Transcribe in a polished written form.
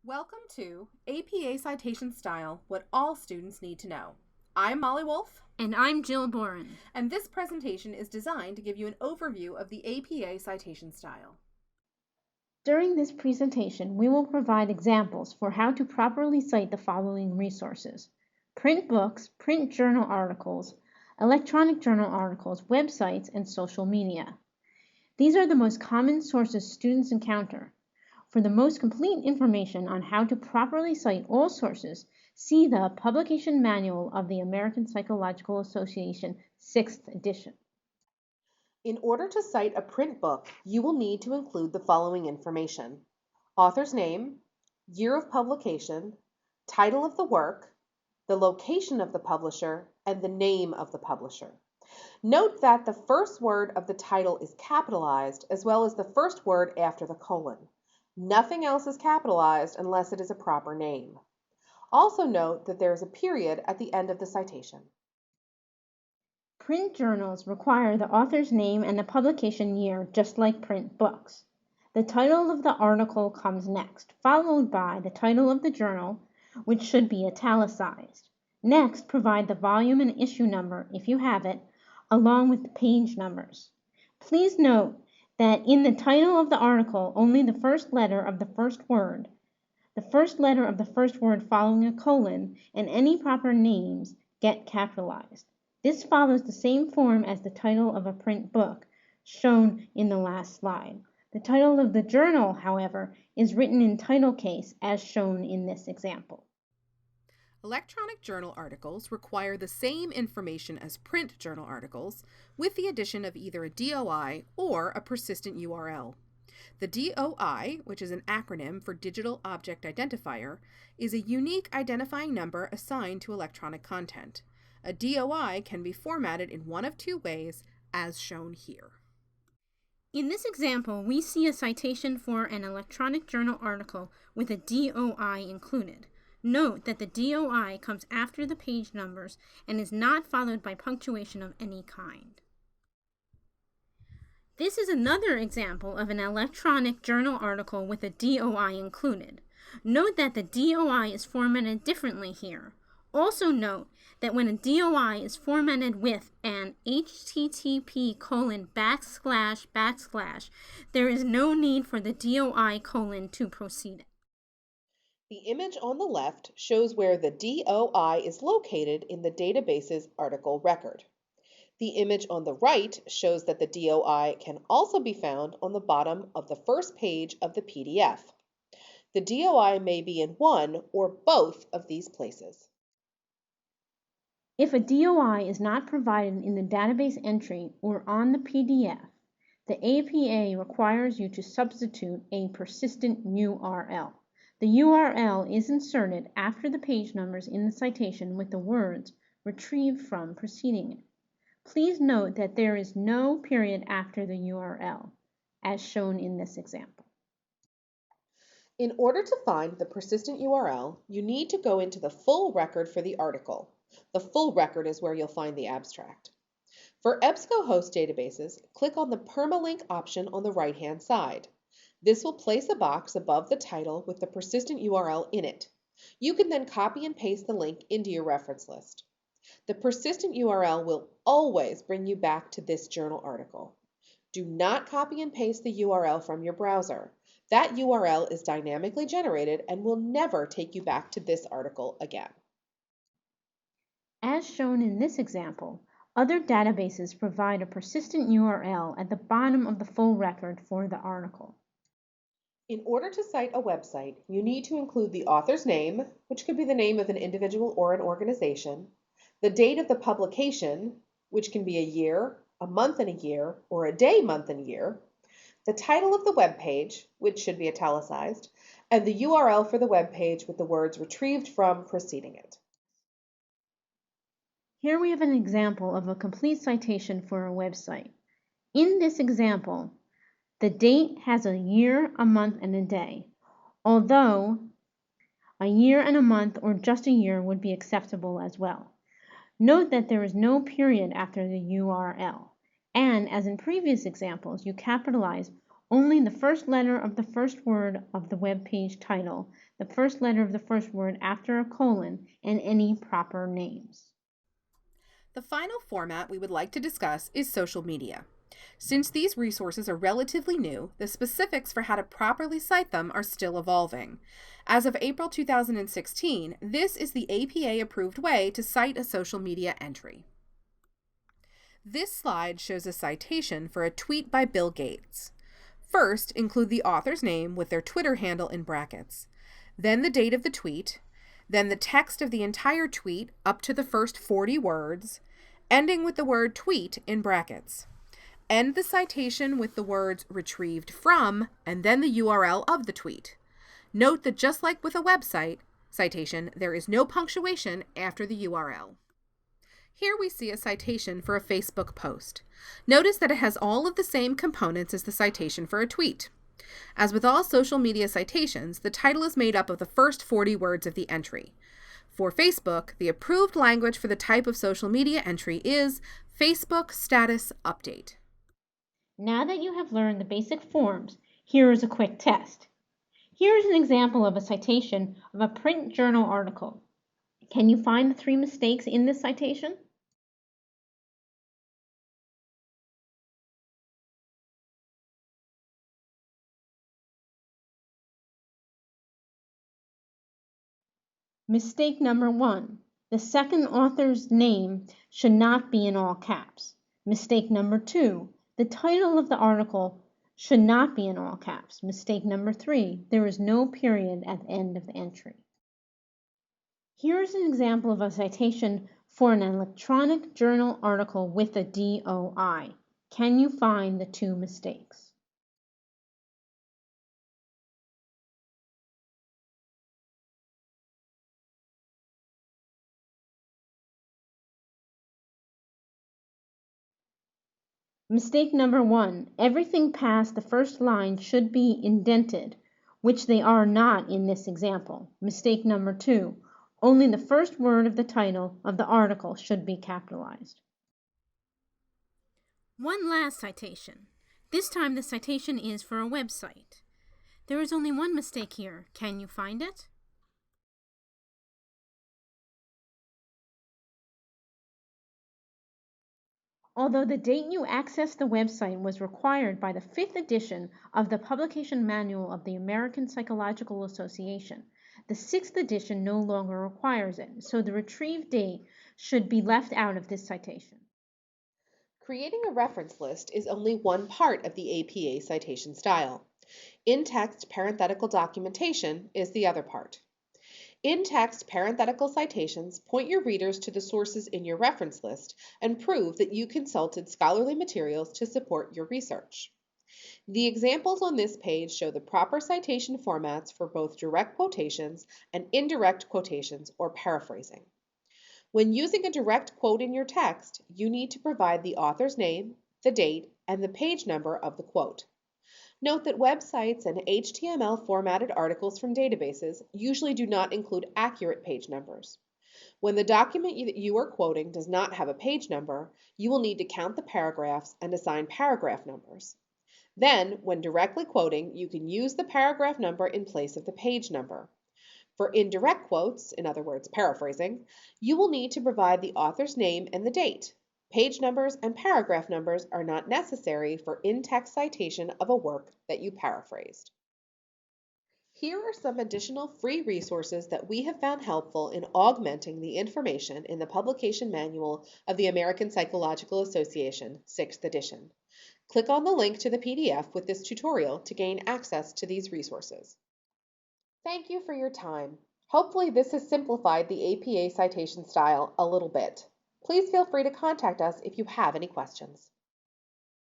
Welcome to APA Citation Style, What All Students Need to Know. I'm Molly Wolf. And I'm Jill Boren. And this presentation is designed to give you an overview of the APA citation style. During this presentation, we will provide examples for how to properly cite the following resources: print books, print journal articles, electronic journal articles, websites, and social media. These are the most common sources students encounter. For the most complete information on how to properly cite all sources, see the Publication Manual of the American Psychological Association, 6th edition. In order to cite a print book, you will need to include the following information: author's name, year of publication, title of the work, the location of the publisher, and the name of the publisher. Note that the first word of the title is capitalized, as well as the first word after the colon. Nothing else is capitalized unless it is a proper name. Also note that there is a period at the end of the citation. Print journals require the author's name and the publication year, just like print books. The title of the article comes next, followed by the title of the journal, which should be italicized. Next, provide the volume and issue number, if you have it, along with the page numbers. Please note that in the title of the article, only the first letter of the first word following a colon, and any proper names get capitalized. This follows the same form as the title of a print book, shown in the last slide. The title of the journal, however, is written in title case, as shown in this example. Electronic journal articles require the same information as print journal articles, with the addition of either a DOI or a persistent URL. The DOI, which is an acronym for Digital Object Identifier, is a unique identifying number assigned to electronic content. A DOI can be formatted in one of two ways, as shown here. In this example, we see a citation for an electronic journal article with a DOI included. Note that the DOI comes after the page numbers and is not followed by punctuation of any kind. This is another example of an electronic journal article with a DOI included. Note that the DOI is formatted differently here. Also note that when a DOI is formatted with an http://, there is no need for the DOI : to proceed it. The image on the left shows where the DOI is located in the database's article record. The image on the right shows that the DOI can also be found on the bottom of the first page of the PDF. The DOI may be in one or both of these places. If a DOI is not provided in the database entry or on the PDF, the APA requires you to substitute a persistent URL. The URL is inserted after the page numbers in the citation with the words retrieved from preceding it. Please note that there is no period after the URL, as shown in this example. In order to find the persistent URL, you need to go into the full record for the article. The full record is where you'll find the abstract. For EBSCOhost databases, click on the permalink option on the right-hand side. This will place a box above the title with the persistent URL in it. You can then copy and paste the link into your reference list. The persistent URL will always bring you back to this journal article. Do not copy and paste the URL from your browser. That URL is dynamically generated and will never take you back to this article again. As shown in this example, other databases provide a persistent URL at the bottom of the full record for the article. In order to cite a website, you need to include the author's name, which could be the name of an individual or an organization, the date of the publication, which can be a year, a month and a year, or a day, month and year, the title of the web page, which should be italicized, and the URL for the web page with the words retrieved from preceding it. Here we have an example of a complete citation for a website. In this example, the date has a year, a month, and a day, although a year and a month or just a year would be acceptable as well. Note that there is no period after the URL, and as in previous examples, you capitalize Only the first letter of the first word of the web page title, the first letter of the first word after a colon, and any proper names. The final format we would like to discuss is social media. Since these resources are relatively new, the specifics for how to properly cite them are still evolving. As of April 2016, this is the APA-approved way to cite a social media entry. This slide shows a citation for a tweet by Bill Gates. First, include the author's name with their Twitter handle in brackets, then the date of the tweet, then the text of the entire tweet up to the first 40 words, ending with the word tweet in brackets. End the citation with the words retrieved from and then the URL of the tweet. Note that just like with a website citation, there is no punctuation after the URL. Here we see a citation for a Facebook post. Notice that it has all of the same components as the citation for a tweet. As with all social media citations, the title is made up of the first 40 words of the entry. For Facebook, the approved language for the type of social media entry is Facebook Status Update. Now that you have learned the basic forms, here is a quick test. Here is an example of a citation of a print journal article. Can you find the 3 mistakes in this citation? Mistake number 1. The second author's name should not be in all caps. Mistake number 2. The title of the article should not be in all caps. Mistake number 3. There is no period at the end of the entry. Here is an example of a citation for an electronic journal article with a DOI. Can you find the 2 mistakes? Mistake number 1. Everything past the first line should be indented, which they are not in this example. Mistake number 2. Only the first word of the title of the article should be capitalized. One last citation. This time the citation is for a website. There is only one mistake here. Can you find it? Although the date you accessed the website was required by the 5th edition of the Publication Manual of the American Psychological Association, the 6th edition no longer requires it, so the retrieved date should be left out of this citation. Creating a reference list is only one part of the APA citation style. In-text parenthetical documentation is the other part. In-text parenthetical citations point your readers to the sources in your reference list and prove that you consulted scholarly materials to support your research. The examples on this page show the proper citation formats for both direct quotations and indirect quotations or paraphrasing. When using a direct quote in your text, you need to provide the author's name, the date, and the page number of the quote. Note that websites and HTML formatted articles from databases usually do not include accurate page numbers. When the document that you are quoting does not have a page number, you will need to count the paragraphs and assign paragraph numbers. Then, when directly quoting, you can use the paragraph number in place of the page number. For indirect quotes, in other words, paraphrasing, you will need to provide the author's name and the date. Page numbers and paragraph numbers are not necessary for in-text citation of a work that you paraphrased. Here are some additional free resources that we have found helpful in augmenting the information in the Publication Manual of the American Psychological Association, 6th edition. Click on the link to the PDF with this tutorial to gain access to these resources. Thank you for your time. Hopefully this has simplified the APA citation style a little bit. Please feel free to contact us if you have any questions.